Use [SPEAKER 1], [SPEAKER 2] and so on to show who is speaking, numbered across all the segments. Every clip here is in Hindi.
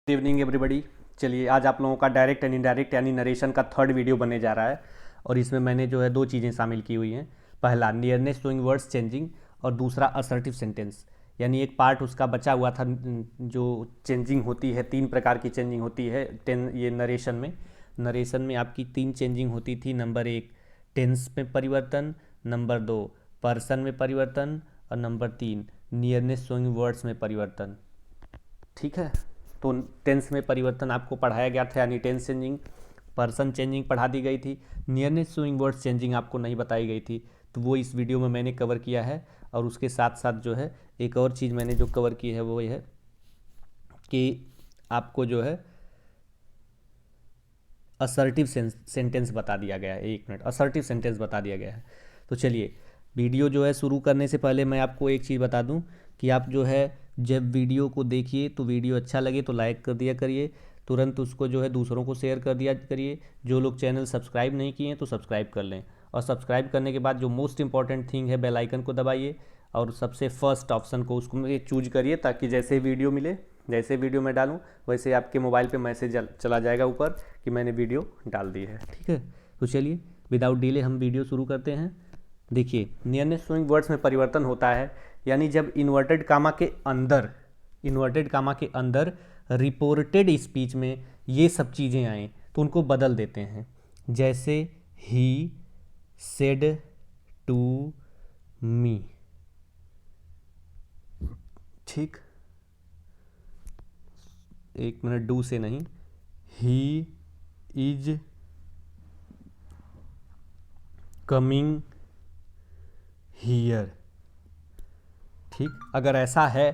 [SPEAKER 1] Good evening everybody. चलिए आज आप लोगों का डायरेक्ट एंड इनडायरेक्ट यानी नरेशन का थर्ड वीडियो बनने जा रहा है। और इसमें मैंने जो है दो चीज़ें शामिल की हुई हैं। पहला नियरनेस शोइंग वर्ड्स चेंजिंग और दूसरा असर्टिव सेंटेंस। यानी एक पार्ट उसका बचा हुआ था जो चेंजिंग होती है, तीन प्रकार की चेंजिंग होती है ये नरेशन में आपकी तीन चेंजिंग होती थी। नंबर एक टेंस में परिवर्तन, नंबर दो पर्सन में परिवर्तन और नंबर तीन नियरनेस शोइंग वर्ड्स में परिवर्तन। ठीक है, तो टेंस में परिवर्तन आपको पढ़ाया गया था यानी टेंस चेंजिंग, पर्सन चेंजिंग पढ़ा दी गई थी, नियरनेस शोइंग वर्ड्स चेंजिंग आपको नहीं बताई गई थी। तो वो इस वीडियो में मैंने कवर किया है। और उसके साथ साथ जो है एक और चीज़ मैंने जो कवर की है वो ये है कि आपको जो है असर्टिव सेंटेंस बता दिया गया है। एक मिनट, असर्टिव सेंटेंस बता दिया गया है। तो चलिए वीडियो जो है शुरू करने से पहले मैं आपको एक चीज़ बता दूं कि आप जो है जब वीडियो को देखिए तो वीडियो अच्छा लगे तो लाइक कर दिया करिए, तुरंत उसको जो है दूसरों को शेयर कर दिया करिए। जो लोग चैनल सब्सक्राइब नहीं किए हैं तो सब्सक्राइब कर लें, और सब्सक्राइब करने के बाद जो मोस्ट इंपॉर्टेंट थिंग है बेल आइकन को दबाइए और सबसे फर्स्ट ऑप्शन को उसको में चूज करिए, ताकि जैसे वीडियो मिले, जैसे वीडियो मैं डालूँ वैसे आपके मोबाइल पे मैसेज चला जाएगा ऊपर कि मैंने वीडियो डाल दी है। ठीक है, तो चलिए विदाउट डिले हम वीडियो शुरू करते हैं। देखिए नियरनेस शोइंग वर्ड्स में परिवर्तन होता है यानी जब इन्वर्टेड कामा के अंदर रिपोर्टेड स्पीच में ये सब चीज़ें आएँ तो उनको बदल देते हैं। जैसे ही सेड टू मी, ठीक, एक मिनट, डू से नहीं, ही इज कमिंग हियर। ठीक, अगर ऐसा है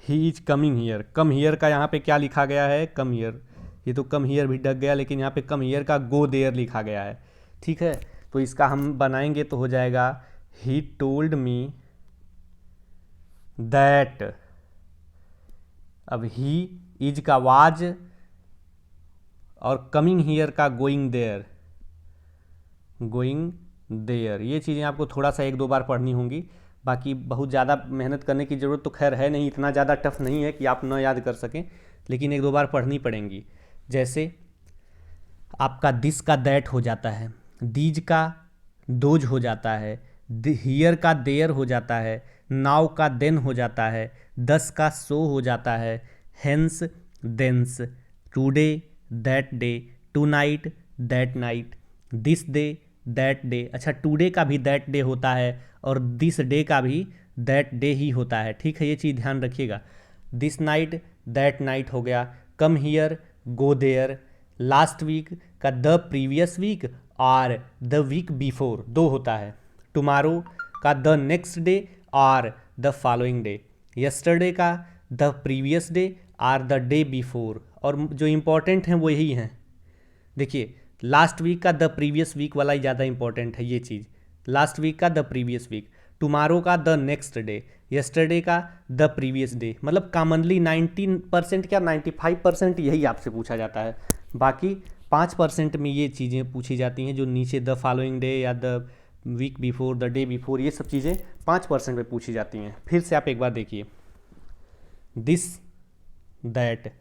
[SPEAKER 1] he is coming here, come here का यहाँ पे क्या लिखा गया है, कम हियर, ये तो कम हियर भी डक गया, लेकिन यहाँ पे कम हियर का गो देयर लिखा गया है। ठीक है, तो इसका हम बनाएंगे तो हो जाएगा ही टोल्ड मी दैट। अब ही इज का वाज और कमिंग हियर का गोइंग देयर, ये चीज़ें आपको थोड़ा सा एक दो बार पढ़नी होंगी। बाकी बहुत ज़्यादा मेहनत करने की ज़रूरत तो खैर है नहीं, इतना ज़्यादा टफ नहीं है कि आप न याद कर सकें, लेकिन एक दो बार पढ़नी पड़ेंगी। जैसे आपका दिस का दैट हो जाता है, दीज का दोज हो जाता है, हियर का देयर हो जाता है, नाउ का देन हो जाता है, दस का सो हो जाता है, hence thence, today that day, tonight that night, this day that day. अच्छा, टुडे का भी दैट डे होता है और दिस डे का भी दैट डे ही होता है। ठीक है, ये चीज़ ध्यान रखिएगा। दिस नाइट दैट नाइट हो गया, come here go there, last week का द प्रीवियस वीक और द वीक बिफोर दो होता है, टुमारो का द नेक्स्ट डे और द फॉलोइंग डे, यस्टरडे का द प्रीवियस डे और द डे बिफोर। और जो इम्पोर्टेंट हैं वो यही हैं। देखिए लास्ट वीक का द प्रीवियस वीक वाला ही ज़्यादा इंपॉर्टेंट है ये चीज़, लास्ट वीक का द प्रीवियस वीक, टुमारो का द नेक्स्ट डे, यस्टरडे का द प्रीवियस डे। मतलब कॉमनली 19% क्या 95% यही आपसे पूछा जाता है। बाकी 5% में ये चीज़ें पूछी जाती हैं जो नीचे द फॉलोइंग डे या the week before, the day before, ये सब चीज़ें 5% में पूछी जाती हैं। फिर से आप एक बार देखिए, this that,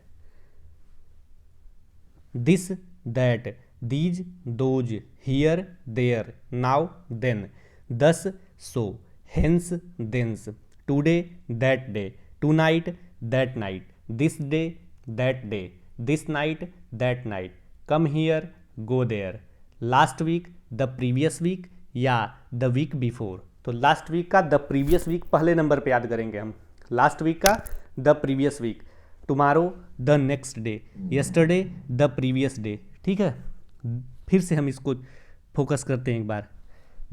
[SPEAKER 1] these those, here there, now then, thus so, hence thence, today that day, tonight that night, this day that day, this night that night, come here go there, last week the previous week या द वीक बिफोर। तो लास्ट वीक का द प्रीवियस वीक पहले नंबर पे याद करेंगे हम, लास्ट वीक का the previous week, tomorrow the next day, yesterday the previous day. ठीक है, फिर से हम इसको फोकस करते हैं एक बार।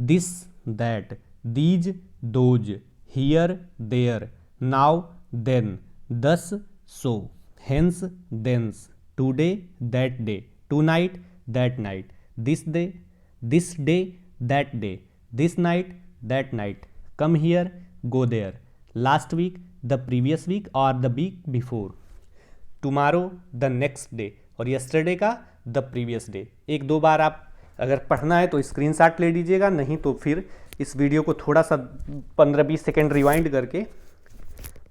[SPEAKER 1] This that, these those, here there, now then, thus so, hence thence, today that day, tonight that night, this day that day, this night that night, come here go there, last week the previous week और the week before, tomorrow the next day और यस्टरडे का द प्रीवियस डे। एक दो बार आप अगर पढ़ना है तो स्क्रीनशॉट ले लीजिएगा, नहीं तो फिर इस वीडियो को थोड़ा सा 15-20 सेकेंड रिवाइंड करके,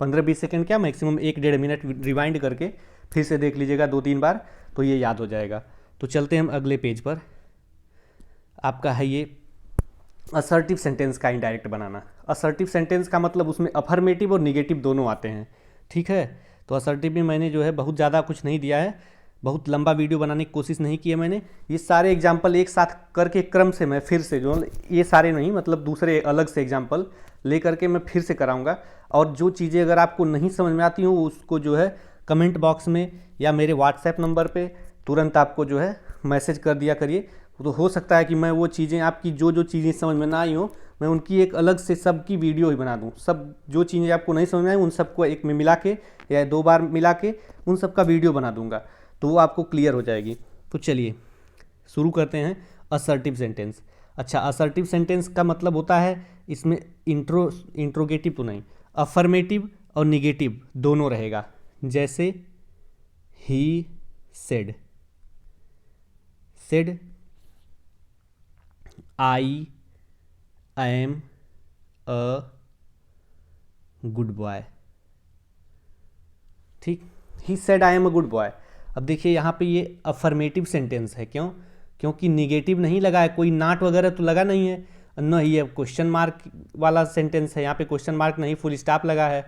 [SPEAKER 1] 15-20 सेकेंड क्या मैक्सिमम 1-1.5 मिनट रिवाइंड करके फिर से देख लीजिएगा 2-3 बार, तो ये याद हो जाएगा। तो चलते हैं हम अगले पेज पर। आपका है ये असर्टिव सेंटेंस का इनडायरेक्ट बनाना। असर्टिव सेंटेंस का मतलब उसमें अफर्मेटिव और निगेटिव दोनों आते हैं, ठीक है। तो असर्टिव में मैंने जो है बहुत ज़्यादा कुछ नहीं दिया है, बहुत लंबा वीडियो बनाने की कोशिश नहीं की है मैंने। ये सारे एग्जाम्पल एक साथ करके क्रम से मैं फिर से जो, ये सारे नहीं मतलब दूसरे अलग से एग्जाम्पल ले करके मैं फिर से कराऊंगा। और जो चीज़ें अगर आपको नहीं समझ में आती हूँ उसको जो है कमेंट बॉक्स में या मेरे व्हाट्सएप नंबर पे तुरंत आपको जो है मैसेज कर दिया करिए। तो हो सकता है कि मैं वो चीज़ें आपकी जो चीज़ें समझ में ना आई हो, मैं उनकी एक अलग से सबकी वीडियो ही बना दूं। सब जो चीज़ें आपको नहीं समझ में आई उन सबको एक में मिला के या 2 बार मिला के उन सब का वीडियो बना दूंगा, तो वो आपको क्लियर हो जाएगी। तो चलिए शुरू करते हैं असर्टिव सेंटेंस। अच्छा, असर्टिव सेंटेंस का मतलब होता है इसमें इंट्रोगेटिव तो नहीं, अफर्मेटिव और निगेटिव दोनों रहेगा। जैसे ही said, I am a good boy, ठीक। He said I am a good boy. अब देखिए यहाँ पे ये अफर्मेटिव सेंटेंस है, क्यों? क्योंकि निगेटिव नहीं लगा है, कोई नॉट वगैरह तो लगा नहीं है, न ही ये क्वेश्चन मार्क वाला सेंटेंस है, यहाँ पे क्वेश्चन मार्क नहीं, फुल स्टॉप लगा है,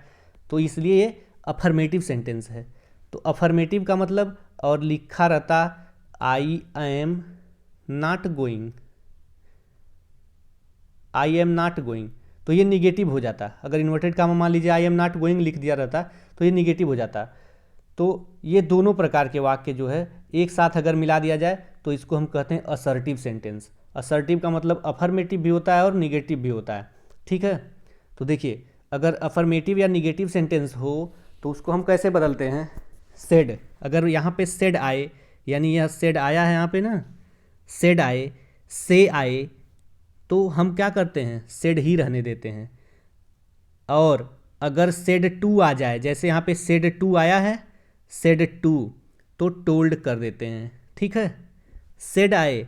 [SPEAKER 1] तो इसलिए ये अफर्मेटिव सेंटेंस है। तो अफर्मेटिव का मतलब, और लिखा रहता I am not going, I am not going, तो ये निगेटिव हो जाता। अगर इन्वर्टेड कामा मान लीजिए आई एम नॉट गोइंग लिख दिया रहता तो ये निगेटिव हो जाता। तो ये दोनों प्रकार के वाक्य जो है एक साथ अगर मिला दिया जाए तो इसको हम कहते हैं असर्टिव सेंटेंस। असर्टिव का मतलब अफर्मेटिव भी होता है और निगेटिव भी होता है, ठीक है। तो देखिए अगर अफर्मेटिव या निगेटिव सेंटेंस हो तो उसको हम कैसे बदलते हैं? सेड, अगर यहाँ पे सेड आए, यानी यह सेड आया है यहाँ पे ना, सेड आए, से आए, तो हम क्या करते हैं? सेड ही रहने देते हैं। और अगर सेड टू आ जाए, जैसे यहाँ पे सेड टू आया है, सेड टू, तो टोल्ड कर देते हैं, ठीक है। सेड आए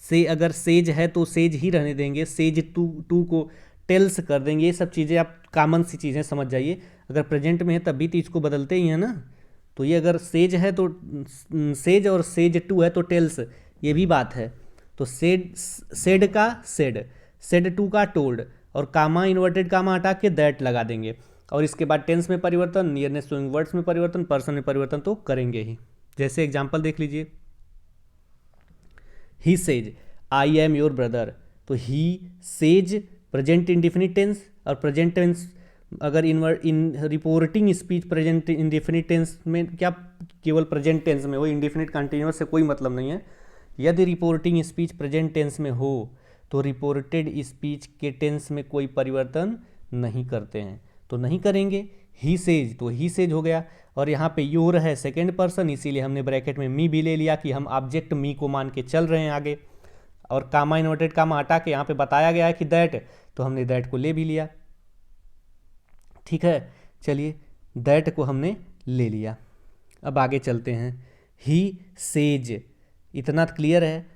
[SPEAKER 1] से अगर सेज है तो सेज ही रहने देंगे, सेज टू को टेल्स कर देंगे। ये सब चीज़ें आप कॉमन सी चीज़ें समझ जाइए। अगर प्रेजेंट में है तब भी तो इसको बदलते ही हैं ना। तो ये अगर सेज है तो सेज, और सेज टू है तो टेल्स, ये भी बात है। तो सेड का सेड टू का टोल्ड, और कामा इन्वर्टेड कामा हटा के दैट लगा देंगे। और इसके बाद टेंस में परिवर्तन, नियरनेस टू वर्ड्स में परिवर्तन, पर्सन में परिवर्तन तो करेंगे ही। जैसे एग्जांपल देख लीजिए, he says I am your brother, तो he says present indefinite tense, और प्रेजेंट टेंस अगर in reporting speech present indefinite tense में क्या केवल प्रेजेंट टेंस में हो, इंडिफिनिट कंटिन्यूअस से कोई मतलब नहीं है। यदि रिपोर्टिंग स्पीच प्रेजेंट टेंस में हो तो रिपोर्टेड स्पीच के टेंस में कोई परिवर्तन नहीं करते हैं, तो नहीं करेंगे। ही सेज, तो ही सेज हो गया। और यहाँ पे योर है सेकेंड पर्सन, इसीलिए हमने ब्रैकेट में मी भी ले लिया कि हम ऑब्जेक्ट मी को मान के चल रहे हैं आगे। और कामा इन्वर्टेड कामा हटा के यहाँ पे बताया गया है कि दैट, तो हमने दैट को ले भी लिया, ठीक है। चलिए दैट को हमने ले लिया। अब आगे चलते हैं। ही सेज, इतना क्लियर है।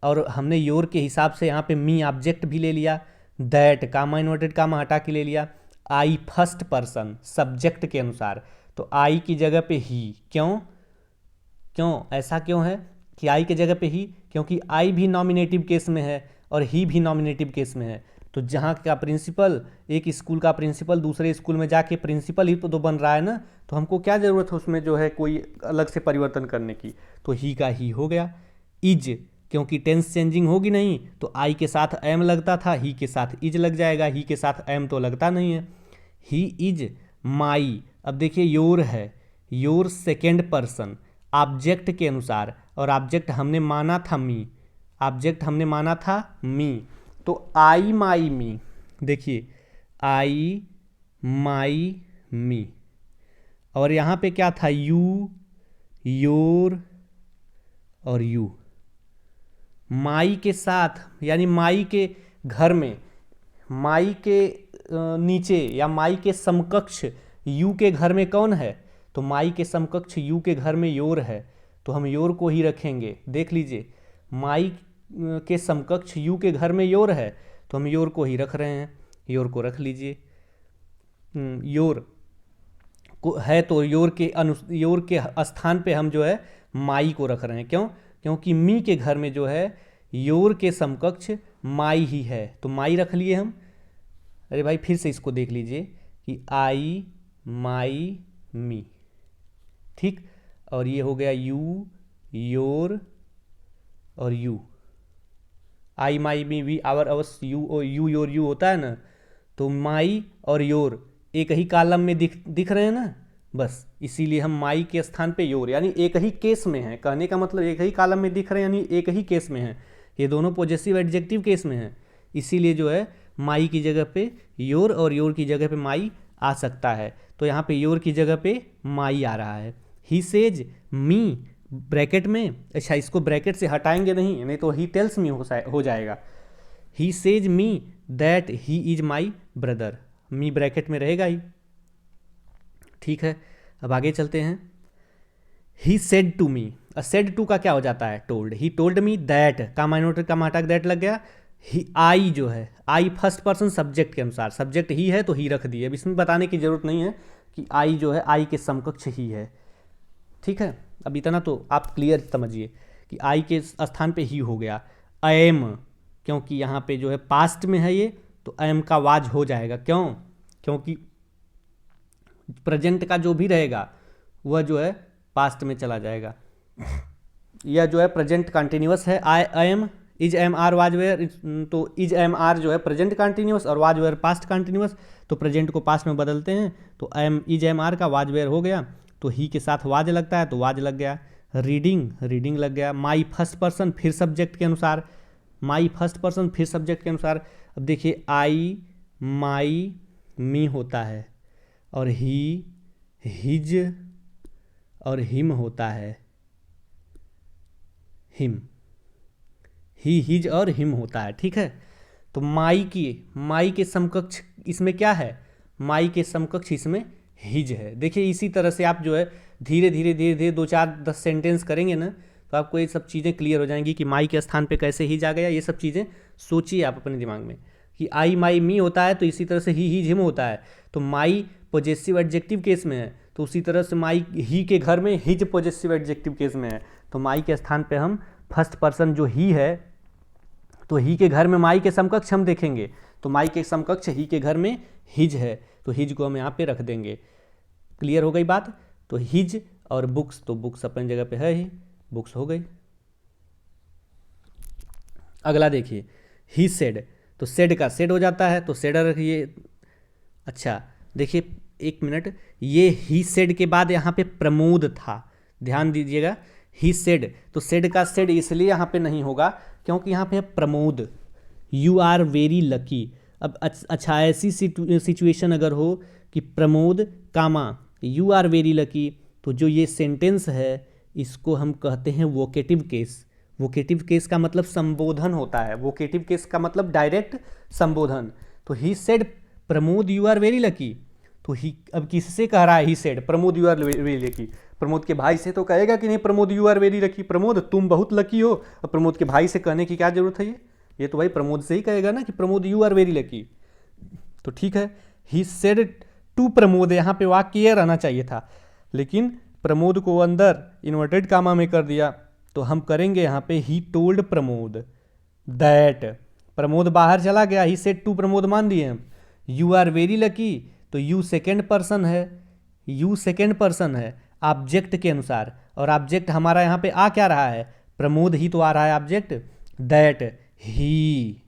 [SPEAKER 1] और हमने योर के हिसाब से यहाँ पे मी ऑब्जेक्ट भी ले लिया, दैट कामा इन्वर्टेड कामा हटा के ले लिया। आई फर्स्ट पर्सन सब्जेक्ट के अनुसार, तो आई की जगह पे ही, क्यों ऐसा क्यों है कि आई की जगह पे ही? क्योंकि आई भी नॉमिनेटिव केस में है और ही भी नॉमिनेटिव केस में है। तो जहाँ का प्रिंसिपल, एक स्कूल का प्रिंसिपल दूसरे स्कूल में जाके प्रिंसिपल ही तो बन रहा है ना, तो हमको क्या ज़रूरत है उसमें जो है कोई अलग से परिवर्तन करने की। तो ही का ही हो गया। इज, क्योंकि टेंस चेंजिंग होगी नहीं, तो आई के साथ एम लगता था, ही के साथ इज लग जाएगा, ही के साथ एम तो लगता नहीं है। ही इज माई, अब देखिए योर है, योर सेकेंड पर्सन ऑब्जेक्ट के अनुसार, और ऑब्जेक्ट हमने माना था मी, ऑब्जेक्ट हमने माना था मी, तो आई माई मी, देखिए आई माई मी। और यहाँ पे क्या था? यू, योर और यू। माई के साथ, यानी माई के घर में, माई के नीचे या माई के समकक्ष यू के घर में कौन है? तो माई के समकक्ष यू के घर में योर है, तो हम योर को ही रखेंगे। देख लीजिए, माई के समकक्ष यू के घर में योर है, तो हम योर को ही रख रहे हैं, योर को रख लीजिए। योर है तो योर के स्थान पे हम जो है माई को रख रहे हैं। क्यों? क्योंकि मी के घर में जो है योर के समकक्ष माई ही है, तो माई रख लिए हम। अरे भाई फिर से इसको देख लीजिए कि आई माई मी, ठीक। और ये हो गया यू योर और you, I my me we our ours you your you होता है ना, तो माई और योर एक ही कॉलम में दिख रहे हैं ना, बस इसीलिए हम माई के स्थान पे योर, यानी एक ही केस में है। कहने का मतलब एक ही कॉलम में दिख रहे हैं, यानी एक ही केस में है। ये दोनों पॉजेसिव एडजेक्टिव केस में है, इसीलिए जो है माई की जगह पे योर और योर की जगह पे माई आ सकता है। तो यहाँ पे योर की जगह पे माई आ रहा है। ही सेज मी ब्रैकेट में, अच्छा इसको ब्रैकेट से हटाएंगे नहीं तो ही टेल्स मी हो जाएगा। He says me that he is my brother, me bracket में रहेगा ही, ठीक है। अब आगे चलते हैं। He said to me, said to का क्या हो जाता है? Told. He told me that, का माइनोटर का हटा दैट लग गया। ही आई जो है, आई फर्स्ट पर्सन सब्जेक्ट के अनुसार, सब्जेक्ट ही है तो ही रख दिए। अब इसमें बताने की जरूरत नहीं है कि आई जो है आई के समकक्ष ही है, ठीक है। अब इतना तो आप क्लियर समझिए कि आई के स्थान पे ही हो गया। एम, क्योंकि यहाँ पे जो है पास्ट में है ये, तो एम का वाज हो जाएगा। क्यों? क्योंकि प्रेजेंट का जो भी रहेगा वह जो है पास्ट में चला जाएगा। यह जो है प्रेजेंट कंटिन्यूअस है। I am is M R was were, तो इज एम आर जो है प्रेजेंट कंटिन्यूअस और वाज वेयर पास्ट कंटिन्यूअस, तो प्रेजेंट को पास्ट में बदलते हैं, तो एम इज एम आर का वाज वेयर हो गया, तो ही के साथ वाज लगता है तो वाज लग गया। रीडिंग, रीडिंग लग गया। माई फर्स्ट पर्सन फिर सब्जेक्ट के अनुसार, माई फर्स्ट पर्सन फिर सब्जेक्ट के अनुसार। अब देखिए आई माई मी होता है और ही हिज और हिम होता है, हिम, ही हिज और हिम होता है, ठीक है। तो माई के समकक्ष इसमें क्या है? माई के समकक्ष इसमें हिज है। देखिए इसी तरह से आप जो है धीरे धीरे 2-4-10 सेंटेंस करेंगे ना, तो आपको ये सब चीज़ें क्लियर हो जाएंगी कि माई के स्थान पे कैसे हिज आ गया। ये सब चीज़ें सोचिए आप अपने दिमाग में कि आई माई मी होता है तो इसी तरह से ही हिज हिम होता है, तो माई पॉजेसिव एडजेक्टिव केस में है, तो उसी तरह से माई ही के घर में हिज पॉजेसिव एडजेक्टिव केस में है, तो माई के स्थान पे हम फर्स्ट पर्सन जो ही है, तो ही के घर में माई के समकक्ष हम देखेंगे, तो माई के समकक्ष ही के घर में हिज है, तो हिज को हम यहाँ पे रख देंगे। क्लियर हो गई बात? तो हिज और बुक्स, तो बुक्स अपनी जगह पे है ही, बुक्स हो गई। अगला देखिए ही सेड, तो सेड का सेड हो जाता है तो सेड रखिए। अच्छा देखिए एक मिनट, ये ही सेड के बाद यहाँ पे प्रमोद था, ध्यान दीजिएगा। ही सेड, तो सेड का सेड इसलिए यहाँ पे नहीं होगा क्योंकि यहाँ पे है Pramod, you are very lucky. अब अच्छा ऐसी सिचुएशन अगर हो कि Pramod comma you are very lucky, तो जो ये सेंटेंस है इसको हम कहते हैं वोकेटिव केस। वोकेटिव केस का मतलब संबोधन होता है, वोकेटिव केस का मतलब डायरेक्ट संबोधन। तो he said Pramod you are very lucky, तो ही अब किससे कह रहा है? He said Pramod you are very lucky, Pramod के भाई से तो कहेगा कि नहीं Pramod you are very lucky, Pramod तुम बहुत लकी हो। अब प्रमोद के भाई से कहने की क्या जरूरत है? ये तो भाई प्रमोद से ही कहेगा ना कि Pramod you are very lucky, तो ठीक है। ही सेड टू प्रमोद, यहाँ पे वाक्य ये रहना चाहिए था, लेकिन प्रमोद को अंदर इन्वर्टेड कामा में कर दिया, तो हम करेंगे यहाँ पे he told Pramod that, Pramod बाहर चला गया, ही सेड टू प्रमोद मान दिए हम। यू आर वेरी लकी, तो यू सेकेंड पर्सन है, यू सेकेंड पर्सन है ऑब्जेक्ट के अनुसार, और ऑब्जेक्ट हमारा यहाँ पे आ क्या रहा है? प्रमोद ही तो आ रहा है ऑब्जेक्ट। दैट ही,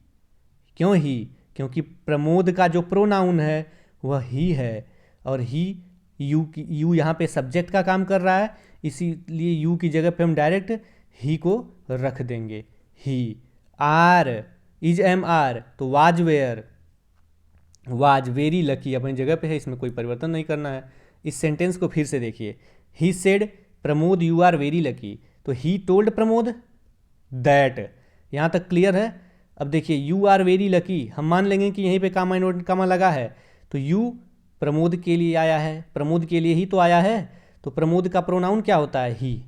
[SPEAKER 1] क्यों ही? क्योंकि प्रमोद का जो प्रोनाउन है वह ही है, और ही यू यहाँ पे सब्जेक्ट का काम कर रहा है, इसीलिए यू की जगह पे हम डायरेक्ट ही को रख देंगे। He are is M are, तो was were, was very lucky अपनी जगह पे है, इसमें कोई परिवर्तन नहीं करना है। इस सेंटेंस को फिर से देखिए, he said Pramod you are very lucky, तो ही टोल्ड प्रमोद दैट, यहाँ तक क्लियर है। अब देखिए यू आर वेरी लकी, हम मान लेंगे कि यहीं पे कामा इन्वर्टेड कामा लगा है, तो यू प्रमोद के लिए आया है, प्रमोद के लिए ही तो आया है, तो प्रमोद का प्रोनाउन क्या होता है? ही,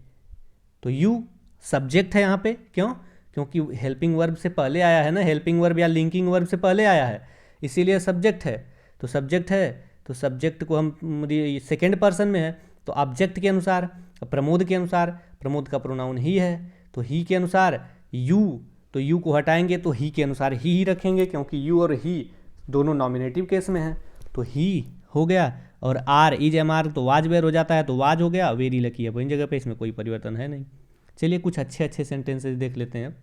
[SPEAKER 1] तो यू सब्जेक्ट है यहाँ पे, क्यों? क्योंकि हेल्पिंग वर्ब से पहले आया है ना, हेल्पिंग वर्ब या लिंकिंग वर्ब से पहले आया है, इसीलिए सब्जेक्ट है। तो सब्जेक्ट है तो सब्जेक्ट को हम सेकेंड पर्सन में है तो ऑब्जेक्ट के अनुसार, प्रमोद के अनुसार प्रमोद का प्रोनाउन ही है तो ही के अनुसार यू, तो यू को हटाएंगे तो ही के अनुसार ही रखेंगे क्योंकि यू और ही दोनों नॉमिनेटिव केस में हैं तो ही हो गया। और आर इज एम आर तो वाज वेयर हो जाता है तो वाज हो गया, वेरी लकी है वही जगह पे, इसमें कोई परिवर्तन है नहीं। चलिए कुछ अच्छे अच्छे सेंटेंसेस देख लेते हैं अब।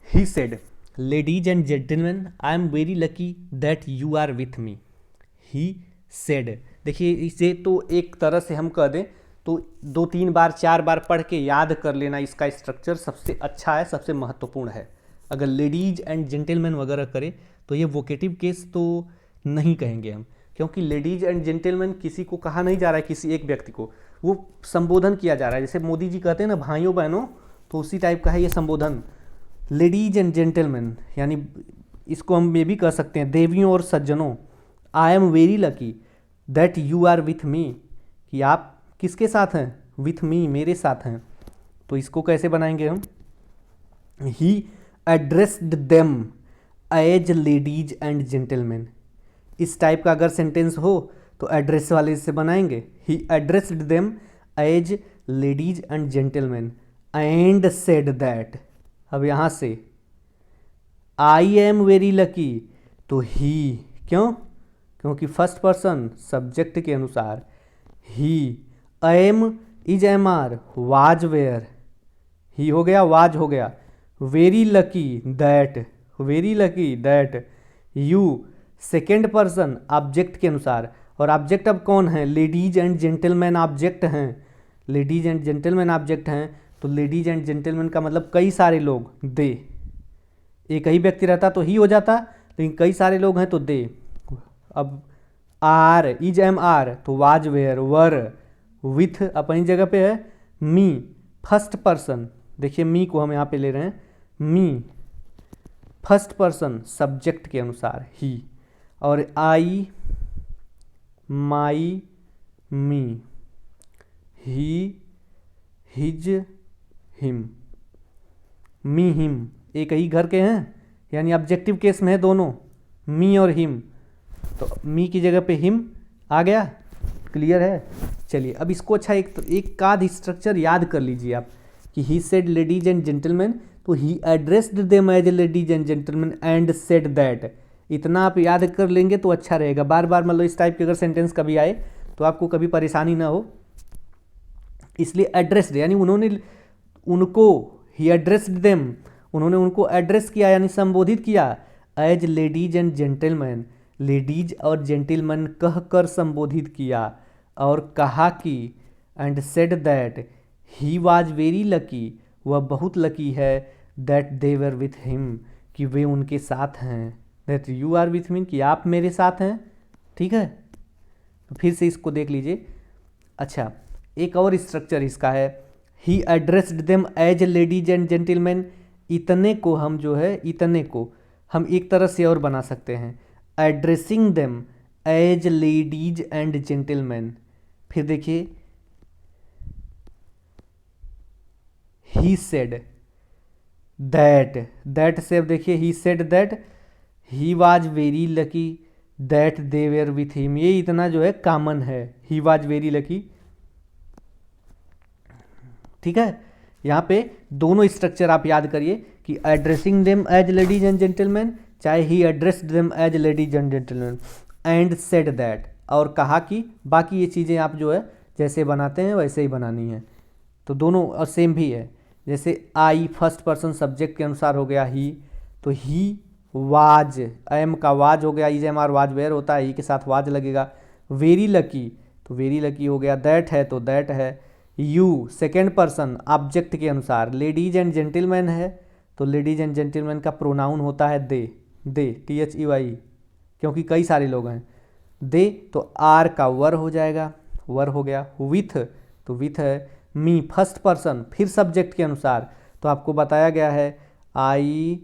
[SPEAKER 1] He said ladies and gentleman I am very lucky that you are with me. He said, देखिए इसे तो एक तरह से हम कह दें तो 2-3 बार 4 बार पढ़ के याद कर लेना, इसका स्ट्रक्चर सबसे अच्छा है, सबसे महत्वपूर्ण है। अगर लेडीज एंड जेंटलमैन वगैरह करें तो ये वोकेटिव केस तो नहीं कहेंगे हम, क्योंकि लेडीज एंड जेंटलमैन किसी को कहा नहीं जा रहा है, किसी एक व्यक्ति को, वो संबोधन किया जा रहा है। जैसे मोदी जी कहते हैं ना भाइयों बहनों, तो उसी टाइप का है ये संबोधन। लेडीज एंड जेंटलमैन यानी इसको हम ये भी कह सकते हैं देवियों और सज्जनों। I am very lucky that you are with me, कि आप किसके साथ हैं, विथ मी, मेरे साथ हैं। तो इसको कैसे बनाएंगे हम, he addressed them as ladies and gentleman. इस टाइप का अगर सेंटेंस हो तो एड्रेस वाले से बनाएंगे, he addressed them as ladies and gentleman and said that. अब यहाँ से आई एम वेरी लकी तो ही, क्यों, क्योंकि फर्स्ट पर्सन सब्जेक्ट के अनुसार, he am is M R was where, he हो गया वाज हो गया, very lucky that, very lucky that you second person object के अनुसार। और ऑब्जेक्ट अब कौन है, लेडीज एंड जेंटलमैन ऑब्जेक्ट हैं, लेडीज एंड जेंटलमैन ऑब्जेक्ट हैं तो लेडीज एंड जेंटलमैन का मतलब कई सारे लोग, दे, एक ही व्यक्ति रहता तो ही हो जाता, लेकिन कई सारे लोग हैं तो दे। अब आर इज एम आर तो वाज वेयर वर, विथ अपनी जगह पे है, मी फर्स्ट पर्सन, देखिए मी को हम यहाँ पे ले रहे हैं, मी फर्स्ट पर्सन सब्जेक्ट के अनुसार ही, और आई my me, he his him, me him एक ही घर के हैं यानी ऑब्जेक्टिव केस में है दोनों, मी और हिम, तो मी की जगह पे हिम आ गया, क्लियर है। चलिए अब इसको अच्छा एक आध स्ट्रक्चर याद कर लीजिए आप कि he said ladies and gentleman तो he addressed them as ladies and gentleman and said that. इतना आप याद कर लेंगे तो अच्छा रहेगा, बार बार मतलब इस टाइप के अगर सेंटेंस कभी आए तो आपको कभी परेशानी ना हो, इसलिए एड्रेस्ड यानी उन्होंने उनको, ही एड्रेस्ड देम उन्होंने उनको एड्रेस किया यानी संबोधित किया, as ladies and gentleman ladies और जेंटलमैन कह कर संबोधित किया, और कहा कि and said that he was very lucky, वह बहुत लकी है, that they were with him कि वे उनके साथ हैं, that you are with me कि आप मेरे साथ हैं। ठीक है, तो फिर से इसको देख लीजिए। अच्छा एक और स्ट्रक्चर इसका है, he addressed them as ladies and gentleman. इतने को हम जो है, इतने को हम एक तरह से और बना सकते हैं, addressing them as ladies and gentleman. फिर देखिए ही सेड दैट, दैट से अब देखिए he said that he was very lucky that they were with him, ये इतना जो है कॉमन है, ही वाज वेरी लकी। ठीक है, यहाँ पे दोनों स्ट्रक्चर आप याद करिए कि addressing them as ladies and gentleman, चाहे he addressed them as ladies and gentleman and said that, और कहा कि, बाकी ये चीज़ें आप जो है जैसे बनाते हैं वैसे ही बनानी है, तो दोनों सेम भी है। जैसे आई फर्स्ट पर्सन सब्जेक्ट के अनुसार हो गया ही, तो ही वाज, एम का वाज हो गया, is M R was were होता है, ही के साथ वाज लगेगा। वेरी लकी तो वेरी लकी हो गया, दैट है तो दैट है। यू सेकेंड पर्सन ऑब्जेक्ट के अनुसार, लेडीज एंड जेंटलमैन है तो लेडीज एंड जेंटलमैन का प्रोनाउन होता है दे, दे THEY, क्योंकि कई सारे लोग हैं। दे तो आर का वर हो जाएगा, वर हो गया। विथ तो विथ है। मी फर्स्ट पर्सन फिर सब्जेक्ट के अनुसार, तो आपको बताया गया है आई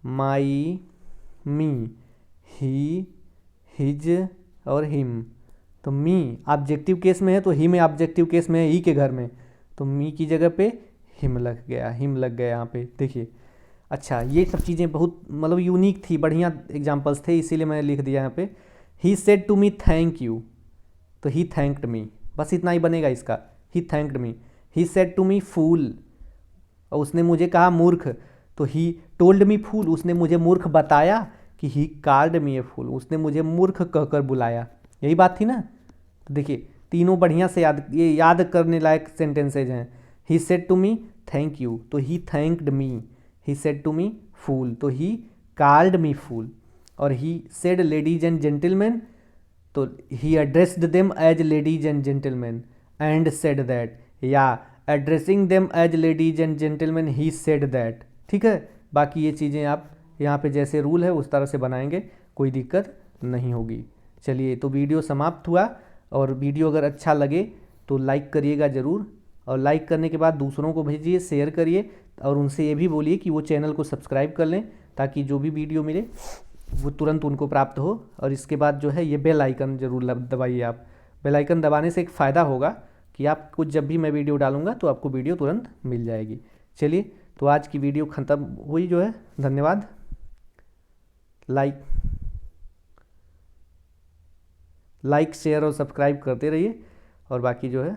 [SPEAKER 1] माई मी, ही हिज और हिम, तो मी ऑब्जेक्टिव केस में है तो ही में ऑब्जेक्टिव केस में है, ही के घर में, तो मी की जगह पे हिम लग गया, हिम लग गया यहाँ पे देखिए। अच्छा ये सब चीज़ें बहुत मतलब यूनिक थी, बढ़िया एग्जांपल्स थे, इसीलिए मैंने लिख दिया यहाँ पे he said to me thank you, तो ही थैंक्ड मी, बस इतना ही बनेगा इसका, he thanked me. He said to me fool, और उसने मुझे कहा मूर्ख, तो ही टोल्ड मी फूल, उसने मुझे मूर्ख बताया कि ही कॉल्ड मी ए फूल, उसने मुझे मूर्ख कहकर बुलाया। यही बात थी ना। तो देखिए तीनों बढ़िया से ये याद करने लायक सेंटेंसेज हैं। He said to me thank you, तो he thanked me. He said to me fool, तो ही कॉल्ड मी फूल। और he said ladies and gentleman, तो he addressed them as ladies and gentleman and said that, या addressing them as ladies and gentleman he said that. ठीक है, बाकी ये चीज़ें आप यहाँ पे जैसे रूल है उस तरह से बनाएंगे, कोई दिक्कत नहीं होगी। चलिए तो वीडियो समाप्त हुआ, और वीडियो अगर अच्छा लगे तो लाइक करिएगा ज़रूर, और लाइक करने के बाद दूसरों को भेजिए, शेयर करिए, और उनसे ये भी बोलिए कि वो चैनल को सब्सक्राइब कर लें, ताकि जो भी वीडियो मिले वो तुरंत उनको प्राप्त हो। और इसके बाद जो है ये बेल आइकन ज़रूर दबाइए आप। बेल आइकन दबाने से एक फ़ायदा होगा कि आपको जब भी मैं वीडियो डालूंगा तो आपको वीडियो तुरंत मिल जाएगी। चलिए तो आज की वीडियो ख़त्म हुई जो है, धन्यवाद। लाइक शेयर और सब्सक्राइब करते रहिए, और बाकी जो है